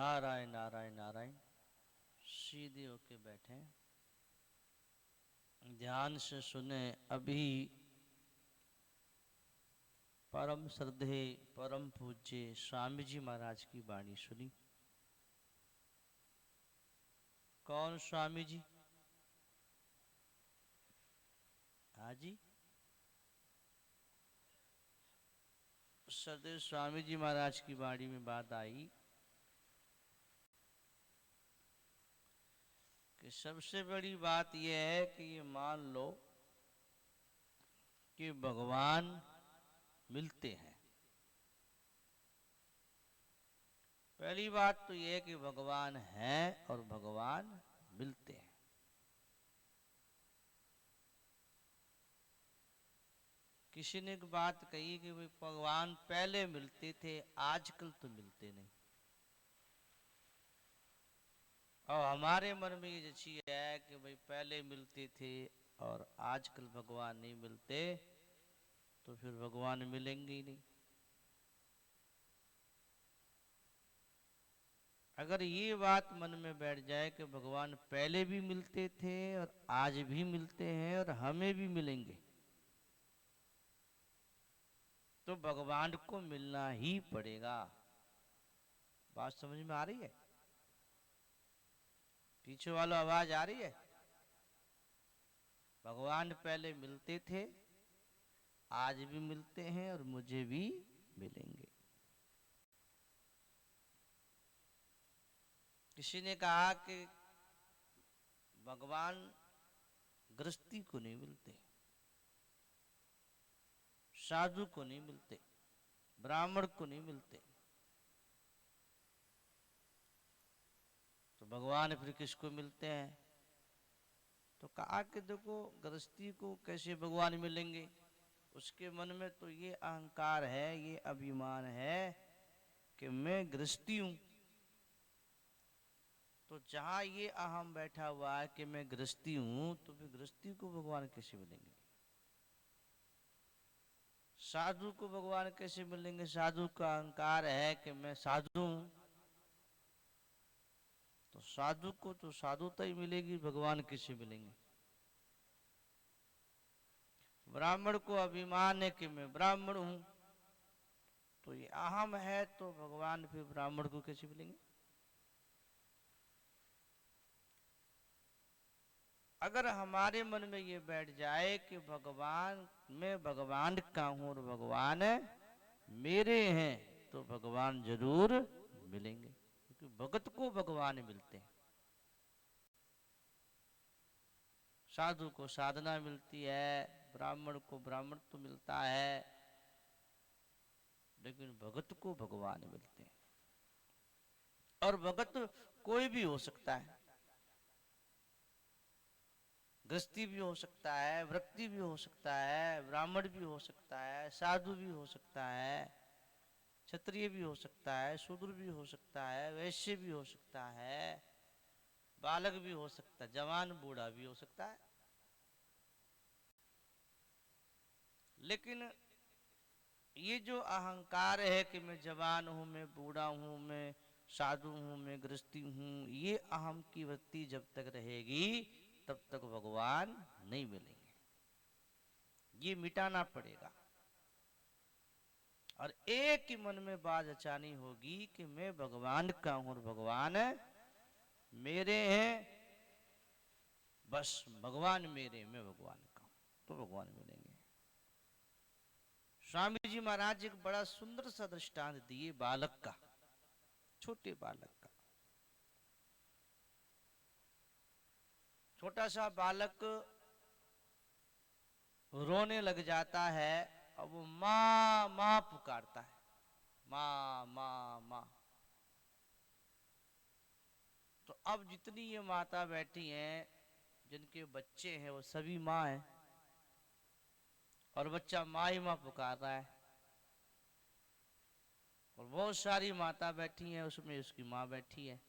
नारायण नारायण नारायण। सीधे होके बैठे, ध्यान से सुने। अभी परम श्रद्धे परम पूज्य स्वामी जी महाराज की वाणी सुनी। कौन स्वामी जी? हाँ जी, श्रद्धेय स्वामी जी महाराज की वाणी में बात आई कि सबसे बड़ी बात यह है कि ये मान लो कि भगवान मिलते हैं। पहली बात तो यह है कि भगवान है और भगवान मिलते हैं। किसी ने एक बात कही कि भाई भगवान पहले मिलते थे, आजकल तो मिलते नहीं। और हमारे मन में ये जची है कि भाई पहले मिलते थे और आजकल भगवान नहीं मिलते, तो फिर भगवान मिलेंगे ही नहीं। अगर ये बात मन में बैठ जाए कि भगवान पहले भी मिलते थे और आज भी मिलते हैं और हमें भी मिलेंगे, तो भगवान को मिलना ही पड़ेगा। बात समझ में आ रही है? पीछे वालों आवाज आ रही है? भगवान पहले मिलते थे, आज भी मिलते हैं और मुझे भी मिलेंगे। किसी ने कहा कि भगवान गृहस्थी को नहीं मिलते, साधु को नहीं मिलते, ब्राह्मण को नहीं मिलते, तो भगवान फिर किसको मिलते हैं? तो कहा कि देखो, गृहस्थी को कैसे भगवान मिलेंगे? उसके मन में तो ये अहंकार है, ये अभिमान है कि मैं गृहस्थी हूं। तो जहां ये अहम बैठा हुआ है कि मैं गृहस्थी हूं, तो फिर गृहस्थी को भगवान कैसे मिलेंगे? साधु को भगवान कैसे मिलेंगे? साधु का अहंकार है कि मैं साधु हूं, तो साधु को तो साधुता ही मिलेगी, भगवान कैसे मिलेंगे? ब्राह्मण को अभिमान है कि मैं ब्राह्मण हूं, तो ये अहम है, तो भगवान फिर ब्राह्मण को कैसे मिलेंगे? अगर हमारे मन में ये बैठ जाए कि भगवान, मैं भगवान का हूं और भगवान मेरे हैं, तो भगवान जरूर मिलेंगे, क्योंकि भगत को भगवान मिलते हैं। साधु को साधना मिलती है, ब्राह्मण को ब्राह्मण तो मिलता है, लेकिन भगत को भगवान मिलते हैं। और भगत कोई भी हो सकता है, गृहस्थी भी हो सकता है, वृत्ति भी हो सकता है, ब्राह्मण भी हो सकता है, साधु भी हो सकता है, क्षत्रिय भी हो सकता है, शूद्र भी हो सकता है, वैश्य भी हो सकता है, बालक भी हो सकता है, जवान बूढ़ा भी हो सकता है। लेकिन ये जो अहंकार है कि मैं जवान हूं, मैं बूढ़ा हूं, मैं साधु हूं, मैं गृहस्थी हूं, ये अहम की वृत्ति जब तक रहेगी तब तक भगवान नहीं मिलेंगे। ये मिटाना पड़ेगा। और एक ही मन में बात अचानी होगी कि मैं भगवान का हूं और भगवान मेरे हैं, बस भगवान मेरे, मैं भगवान का हूं, तो भगवान मिलेंगे। स्वामी जी महाराज एक बड़ा सुंदर सा दृष्टांत दिए बालक का, छोटे बालक का। छोटा सा बालक रोने लग जाता है और वो माँ माँ पुकारता है, माँ माँ माँ। तो अब जितनी ये माता बैठी हैं, जिनके बच्चे हैं, वो सभी माँ हैं, और बच्चा माँ ही माँ पुकार रहा है। और बहुत सारी माता बैठी हैं, उसमें उसकी माँ बैठी है,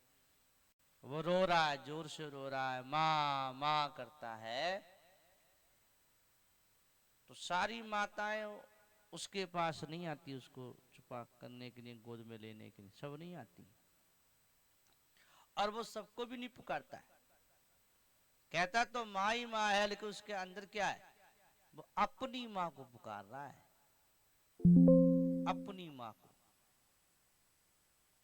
वो रो रहा है, जोर से रो रहा है, माँ माँ करता है। तो सारी माताएं उसके पास नहीं आती, उसको छुपा करने के लिए, गोद में लेने के लिए, सब नहीं आती। और वो सबको भी नहीं पुकारता है। कहता तो माँ ही माँ है, लेकिन उसके अंदर क्या है, वो अपनी माँ को पुकार रहा है, अपनी माँ को,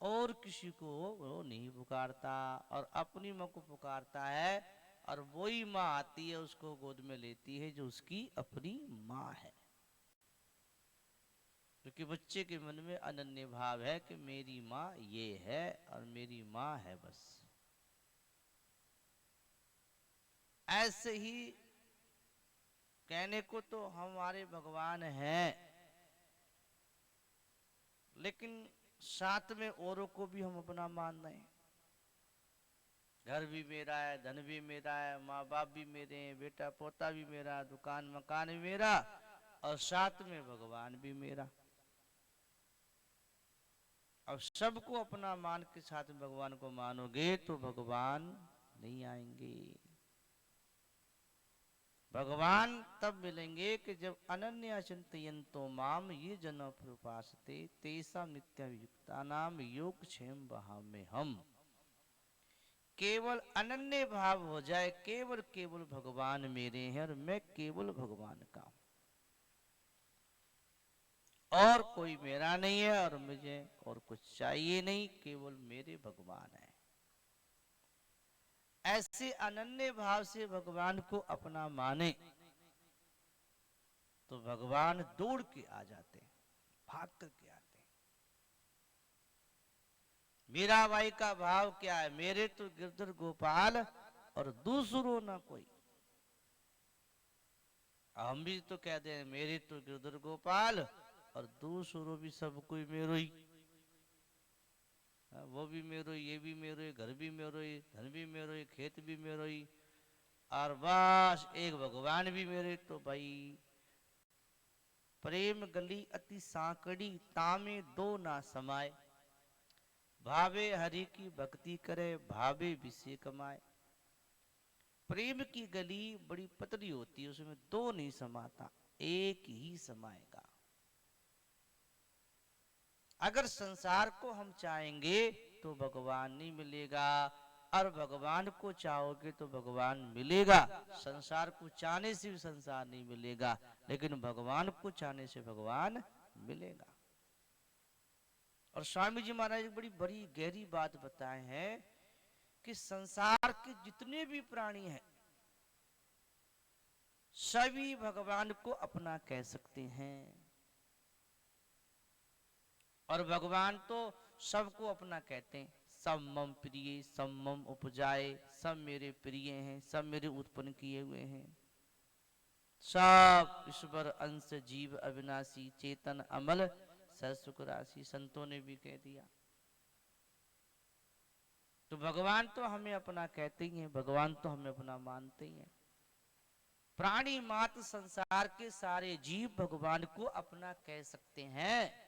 और किसी को वो नहीं पुकारता, और अपनी माँ को पुकारता है। और वही माँ आती है, उसको गोद में लेती है, जो उसकी अपनी माँ है। क्योंकि बच्चे के मन में अनन्य भाव है कि मेरी माँ ये है और मेरी माँ है बस। ऐसे ही कहने को तो हमारे भगवान हैं, लेकिन साथ में औरों को भी हम अपना मान रहे हैं। घर भी मेरा है, धन भी मेरा है, माँ बाप भी मेरे हैं, बेटा पोता भी मेरा, दुकान मकान भी मेरा, और साथ में भगवान भी मेरा। अब सबको अपना मान के साथ में भगवान को मानोगे तो भगवान नहीं आएंगे। भगवान तब मिलेंगे कि जब अनन्य अचिंतयन्तो माम ये जन प्रपासते तेसा नित्यायुक्ता नाम योग क्षेम बहामे हम। केवल अनन्य भाव हो जाए, केवल केवल भगवान मेरे हैं और मैं केवल भगवान का हूं, और कोई मेरा नहीं है और मुझे और कुछ चाहिए नहीं, केवल मेरे भगवान है। ऐसे अनन्य भाव से भगवान को अपना माने तो भगवान दौड़ के आ जाते हैं, भाग करके आते हैं। मीराबाई का भाव क्या है, मेरे तो गिरधर गोपाल और दूसरों ना कोई। हम भी तो कहते हैं मेरे तो गिरधर गोपाल और दूसरों भी सब कोई मेरो ही, वो भी मेरो, ये भी मेरो ही, घर भी मेरो ही, धन भी मेरो ही, खेत भी मेरो ही, और बस एक भगवान भी मेरे। तो भाई प्रेम गली अति सांकड़ी तामे दो ना समाए, भावे हरि की भक्ति करे भावे विषय कमाए। प्रेम की गली बड़ी पतली होती है, उसमें दो नहीं समाता, एक ही समाएगा। अगर संसार को हम चाहेंगे तो भगवान नहीं मिलेगा, और भगवान को चाहोगे तो भगवान मिलेगा। संसार को चाहने से भी संसार नहीं मिलेगा, लेकिन भगवान को चाहने से भगवान मिलेगा। और स्वामी जी महाराज एक बड़ी बड़ी गहरी बात बताए हैं कि संसार के जितने भी प्राणी हैं सभी भगवान को अपना कह सकते हैं, और भगवान तो सबको अपना कहते हैं। सब मम प्रिय, सब मम उपजाए, सब मेरे प्रिय हैं, सब मेरे उत्पन्न किए हुए हैं। सब ईश्वर अंश जीव अविनाशी चेतन अमल सरसुख राशि, संतों ने भी कह दिया। तो भगवान तो हमें अपना कहते ही हैं, भगवान तो हमें अपना मानते ही हैं। प्राणी मात्र संसार के सारे जीव भगवान को अपना कह सकते हैं,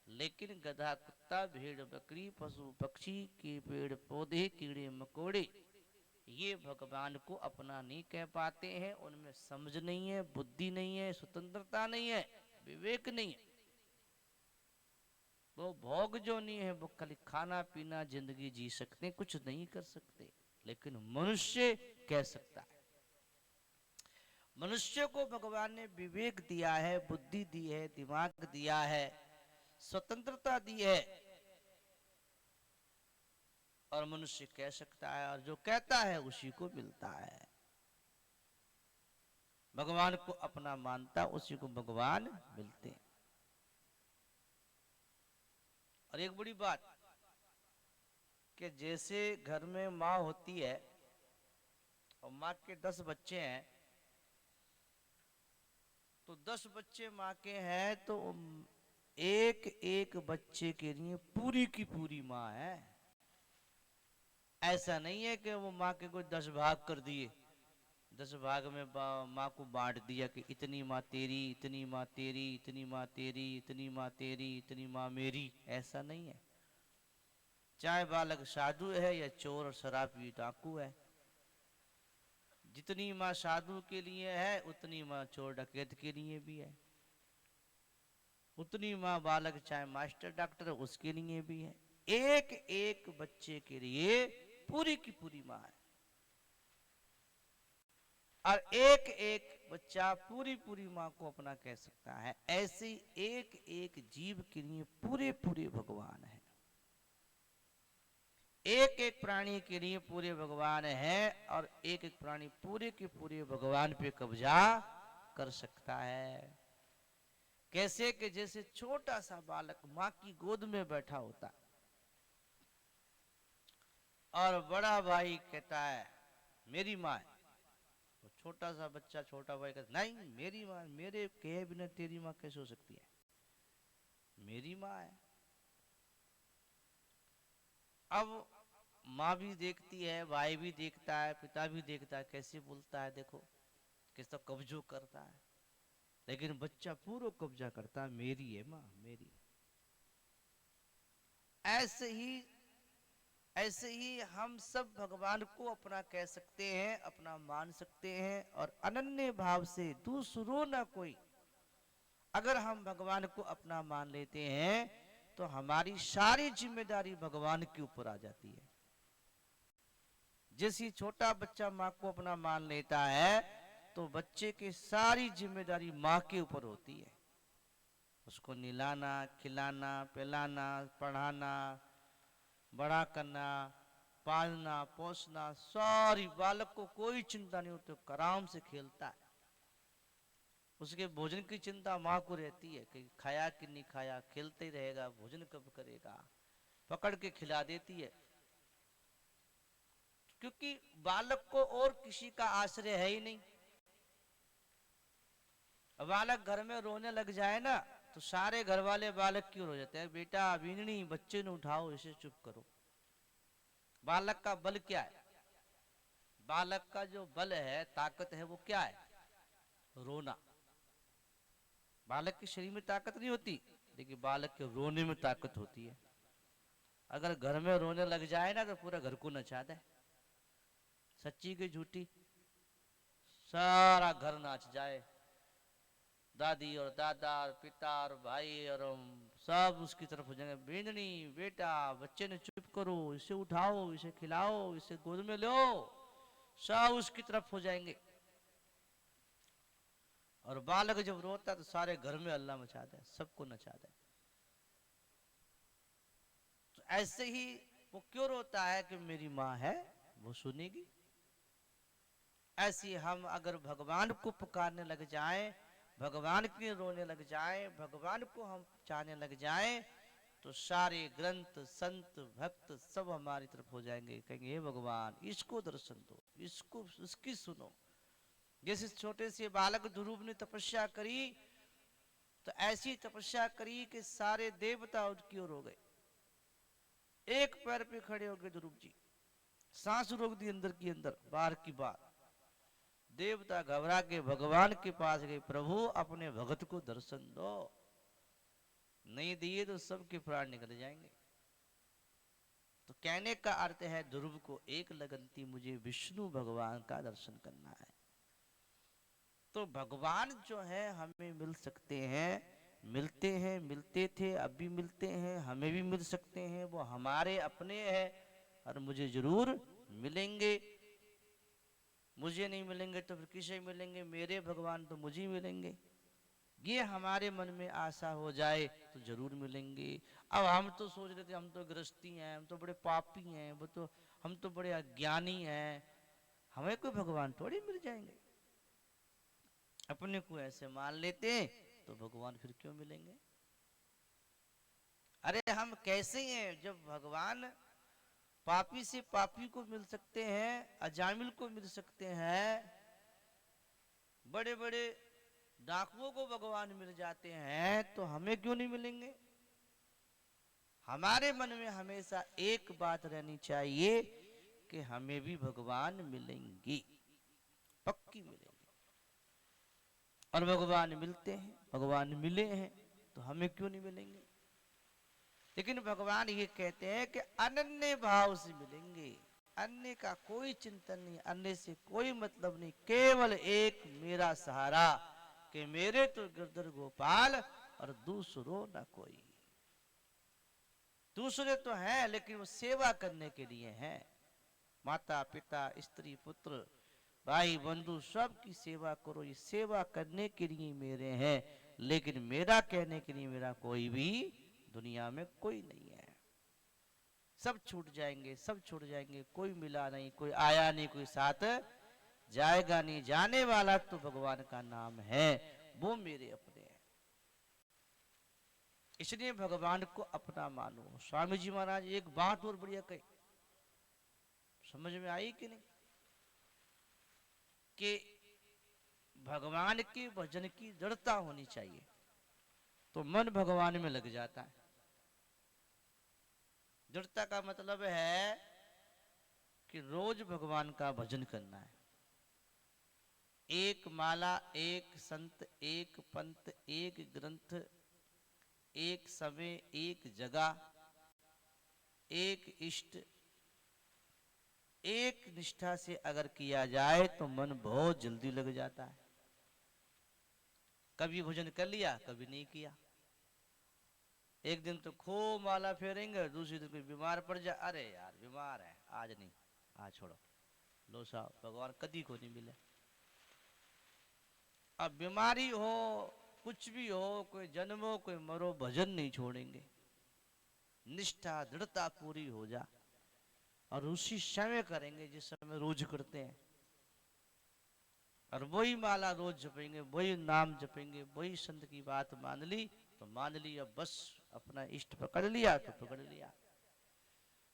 लेकिन गधा कुत्ता भेड़ बकरी पशु पक्षी के पेड़ पौधे कीड़े मकोड़े ये भगवान को अपना नहीं कह पाते हैं। उनमें समझ नहीं है, बुद्धि नहीं है, स्वतंत्रता नहीं है, विवेक नहीं है। वो भोग जो नहीं है, वो खाली खाना पीना जिंदगी जी सकते, कुछ नहीं कर सकते। लेकिन मनुष्य कह सकता है। मनुष्य को भगवान ने विवेक दिया है, बुद्धि दी है, दिमाग दिया है, स्वतंत्रता दी है, और मनुष्य कह सकता है, और जो कहता है उसी को मिलता है। भगवान को अपना मानता उसी को भगवान मिलते हैं। और एक बड़ी बात कि जैसे घर में माँ होती है और माँ के 10 बच्चे हैं, तो 10 बच्चे माँ के हैं तो एक एक बच्चे के लिए पूरी की पूरी माँ है। ऐसा नहीं है कि वो माँ के कोई 10 भाग कर दिए, 10 भाग में माँ को बांट दिया कि इतनी माँ तेरी, इतनी माँ तेरी, इतनी माँ तेरी, इतनी माँ तेरी, इतनी माँ मेरी। ऐसा नहीं है। चाहे बालक साधु है या चोर और शराबी डाकू है, जितनी माँ साधु के लिए है उतनी माँ चोर डकैत के लिए भी है, उतनी माँ बालक चाहे मास्टर डॉक्टर है उसके लिए भी है। एक एक बच्चे के लिए पूरी की पूरी माँ है, और एक एक बच्चा पूरी पूरी माँ को अपना कह सकता है। ऐसे एक एक जीव के लिए पूरे पूरे भगवान है, एक एक प्राणी के लिए पूरे भगवान है, और एक एक प्राणी पूरे के पूरे भगवान पे कब्जा कर सकता है। कैसे कि जैसे छोटा सा बालक माँ की गोद में बैठा होता और बड़ा भाई कहता है मेरी माँ है, तो छोटा सा बच्चा छोटा भाई कहता नहीं मेरी माँ, मेरे कहे बिना तेरी माँ कैसे हो सकती है, मेरी माँ है। अब माँ भी देखती है, भाई भी देखता है, पिता भी देखता है, कैसे बोलता है देखो, किस तो कब्जो करता है, लेकिन बच्चा पूरा कब्जा करता है, मेरी है माँ मेरी। ऐसे ही ऐसे ही हम सब भगवान को अपना कह सकते हैं, अपना मान सकते हैं, और अनन्य भाव से दूसरों ना कोई, अगर हम भगवान को अपना मान लेते हैं तो हमारी सारी जिम्मेदारी भगवान के ऊपर आ जाती है। जैसे छोटा बच्चा माँ को अपना मान लेता है तो बच्चे की सारी जिम्मेदारी माँ के ऊपर होती है, उसको नहलाना, खिलाना, पिलाना, पढ़ाना, बड़ा करना, पालना, पोसना, सारी, बालक को कोई चिंता नहीं होती, आराम से खेलता है। उसके भोजन की चिंता माँ को रहती है कि खाया कि नहीं खाया, खेलते ही रहेगा, भोजन कब करेगा, पकड़ के खिला देती है, क्योंकि बालक को और किसी का आश्रय है ही नहीं। बालक घर में रोने लग जाए ना तो सारे घर वाले बालक की ओर हो जाते हैं, बेटा बीननी बच्चे ने उठाओ, इसे चुप करो। बालक का बल क्या है? बालक का जो बल है, ताकत है, वो क्या है? रोना। बालक के शरीर में ताकत नहीं होती, लेकिन बालक के रोने में ताकत होती है। अगर घर में रोने लग जाए ना तो पूरा घर को नचा दे, सच्ची की झूठी, सारा घर नाच जाए, दादी और दादा और पिता और भाई और सब उसकी तरफ हो जाएंगे, बेंदनी बेटा बच्चे ने चुप करो, इसे उठाओ, इसे खिलाओ, इसे गोद में लो, सब उसकी तरफ हो जाएंगे। और बालक जब रोता तो सारे घर में अल्लाह मचा दे, सबको नचा दे। तो ऐसे ही वो क्यों रोता है कि मेरी माँ है, वो सुनेगी। ऐसे हम अगर भगवान को पुकारने लग जाएं, भगवान के रोने लग जाएं, भगवान को हम चाहने लग जाएं, तो सारे ग्रंथ, संत, भक्त सब हमारी तरफ हो जाएंगे, कहेंगे हे भगवान इसको दर्शन दो, इसको इसकी सुनो। जैसे छोटे से बालक ध्रुव ने तपस्या करी, तो ऐसी तपस्या करी कि सारे देवता उसकी ओर हो गए, एक पैर पे खड़े हो गए ध्रुव जी, सांस रोक दी अंदर की अंदर, बाहर की बाहर। देवता घबरा के भगवान के पास गए, प्रभु अपने भगत को दर्शन दो, नहीं दिए तो सबके प्राण निकल जाएंगे। तो कहने का अर्थ है ध्रुव को एक लगन थी, मुझे विष्णु भगवान का दर्शन करना है। तो भगवान जो है हमें मिल सकते हैं, मिलते हैं, मिलते थे, अब भी मिलते हैं, हमें भी मिल सकते हैं, वो हमारे अपने हैं और मुझे जरूर मिलेंगे। मुझे नहीं मिलेंगे तो फिर किसे मिलेंगे? मेरे भगवान तो मुझे मिलेंगे। ये हमारे मन में आशा हो जाए तो जरूर मिलेंगे। अब हम तो सोच रहे थे हम तो गृहस्थी हैं, हम तो बड़े पापी हैं, वो तो हम तो बड़े अज्ञानी हैं, हमें कोई भगवान थोड़ी मिल जाएंगे। अपने को ऐसे मान लेते हैं तो भगवान फिर क्यों मिलेंगे? अरे हम कैसे हैं जब भगवान पापी से पापी को मिल सकते हैं, अजामिल को मिल सकते हैं, बड़े बड़े डाकुओं को भगवान मिल जाते हैं, तो हमें क्यों नहीं मिलेंगे? हमारे मन में हमेशा एक बात रहनी चाहिए कि हमें भी भगवान मिलेंगे, पक्की मिलेंगे। और भगवान मिलते हैं, भगवान मिले हैं, तो हमें क्यों नहीं मिलेंगे? लेकिन भगवान ये कहते हैं कि अनन्य भाव से मिलेंगे, अन्य का कोई चिंतन नहीं, अन्य से कोई मतलब नहीं, केवल एक मेरा सहारा, कि मेरे तो गिरधर गोपाल और दूसरों ना कोई। दूसरे तो हैं लेकिन वो सेवा करने के लिए हैं। माता पिता स्त्री पुत्र भाई बंधु सबकी सेवा करो, ये सेवा करने के लिए मेरे हैं, लेकिन मेरा कहने के लिए मेरा कोई भी दुनिया में कोई नहीं है। सब छूट जाएंगे, सब छूट जाएंगे, कोई मिला नहीं, कोई आया नहीं, कोई साथ जाएगा नहीं। जाने वाला तो भगवान का नाम है, वो मेरे अपने हैं। इसलिए भगवान को अपना मानो। स्वामी जी महाराज एक बात और बढ़िया कही, समझ में आई कि नहीं, कि भगवान के भजन की दृढ़ता होनी चाहिए तो मन भगवान में लग जाता है। दृढ़ता का मतलब है कि रोज भगवान का भजन करना है। एक माला, एक संत, एक पंथ, एक ग्रंथ, एक समय, एक जगह, एक इष्ट, एक निष्ठा से अगर किया जाए तो मन बहुत जल्दी लग जाता है। कभी भजन कर लिया, कभी नहीं किया। एक दिन तो खूब माला फेरेंगे, दूसरे दिन कोई बीमार पड़ जाए, अरे यार बीमार है आज नहीं, आज छोड़ो, लो साहब भगवान कदी को नहीं मिले। अब बीमारी हो कुछ भी हो, कोई जन्मो कोई मरो, भजन नहीं छोड़ेंगे। निष्ठा दृढ़ता पूरी हो जा और उसी समय करेंगे जिस समय रोज करते हैं, और वही माला रोज जपेंगे, वही नाम जपेंगे, वही संत की बात मान ली तो मान ली, अब बस अपना इष्ट पकड़ लिया तो पकड़ लिया।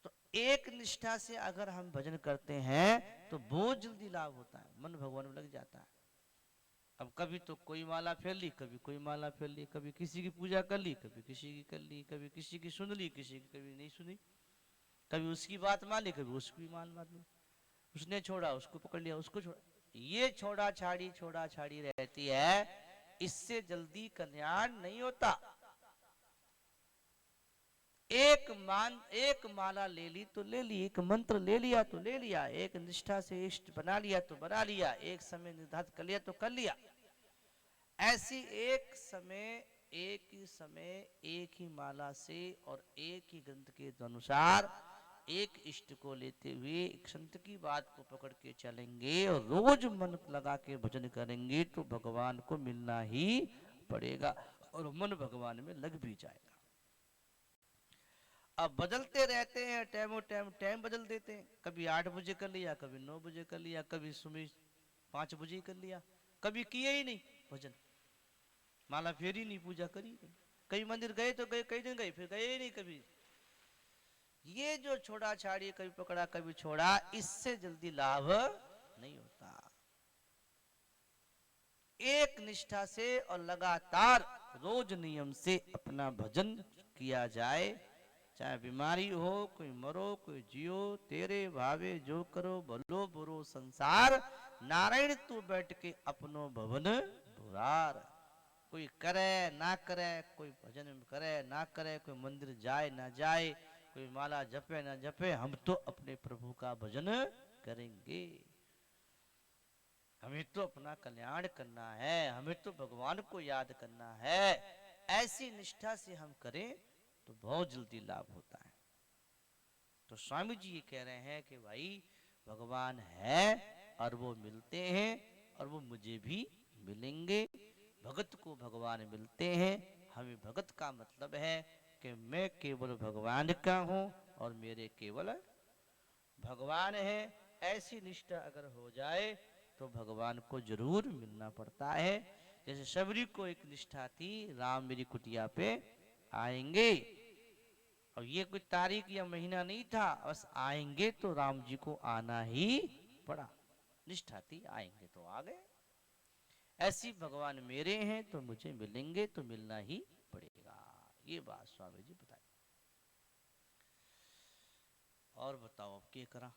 तो एक निष्ठा से अगर हम भजन करते हैं तो बहुत जल्दी लाभ होता है, मन भगवान में लग जाता है। अब कभी तो कोई माला फेर ली, कभी कोई माला फेर ली, कभी किसी की पूजा कर ली, कभी किसी की कर ली, कभी किसी की सुन ली, किसी की कभी नहीं सुनी, कभी उसकी बात मान ली, कभी उसकी मान ली, उसने छोड़ा उसको पकड़ लिया, उसको छोड़ा। ये छोड़ा छाड़ी रहती है, इससे जल्दी कल्याण नहीं होता। एक माला ले ली तो ले ली, एक मंत्र ले लिया तो ले लिया, एक निष्ठा से इष्ट बना लिया तो बना लिया, एक समय निर्धारित कर लिया तो कर लिया। ऐसी एक ही माला से और एक ही ग्रंथ के अनुसार एक इष्ट को लेते हुए एक संत की बात को पकड़ के चलेंगे और रोज मन लगा के भजन करेंगे तो भगवान को मिलना ही पड़ेगा और मन भगवान में लग भी जाएगा। अब बदलते रहते हैं, टाइम बदल देते हैं, कभी 8 बजे कर लिया, कभी 9 बजे कर लिया, कभी सुबह 5 बजे कर लिया, कभी किए ही नहीं भजन, माला फेरी नहीं, पूजा करी नहीं, कई मंदिर गए तो गए, कई दिन गए फिर गए ही नहीं कभी। ये जो छोड़ा छाड़ी, कभी पकड़ा कभी छोड़ा, इससे जल्दी लाभ नहीं होता। एक निष्ठा से और लगातार रोज नियम से अपना भजन किया जाए, चाहे बीमारी हो, कोई मरो कोई जियो, तेरे भावे जो करो, भलो बुरो संसार, नारायण तू बैठ के अपनो भवन बुरार। कोई करे ना करे, कोई भजन करे ना करे, कोई मंदिर जाए ना जाए, कोई माला जपे ना जपे, हम तो अपने प्रभु का भजन करेंगे। हमें तो अपना कल्याण करना है, हमें तो भगवान को याद करना है। ऐसी निष्ठा से हम करें तो बहुत जल्दी लाभ होता है। तो स्वामी जी ये कह रहे हैं कि भाई भगवान है और वो मिलते हैं और वो मुझे भी मिलेंगे। भगत को भगवान मिलते हैं। हमें भगत का मतलब है कि मैं केवल भगवान का हूं और मेरे केवल भगवान है। ऐसी निष्ठा अगर हो जाए तो भगवान को जरूर मिलना पड़ता है। जैसे शबरी को एक निष्ठा थी, राम मेरी कुटिया पे आएंगे, और ये कोई तारीख या महीना नहीं था, बस आएंगे तो राम जी को आना ही पड़ा, निष्ठा थी, आएंगे तो आ गए। ऐसी भगवान मेरे हैं तो मुझे मिलेंगे तो मिलना ही पड़ेगा। ये बात स्वामी जी बताए। और बताओ अब क्या करा।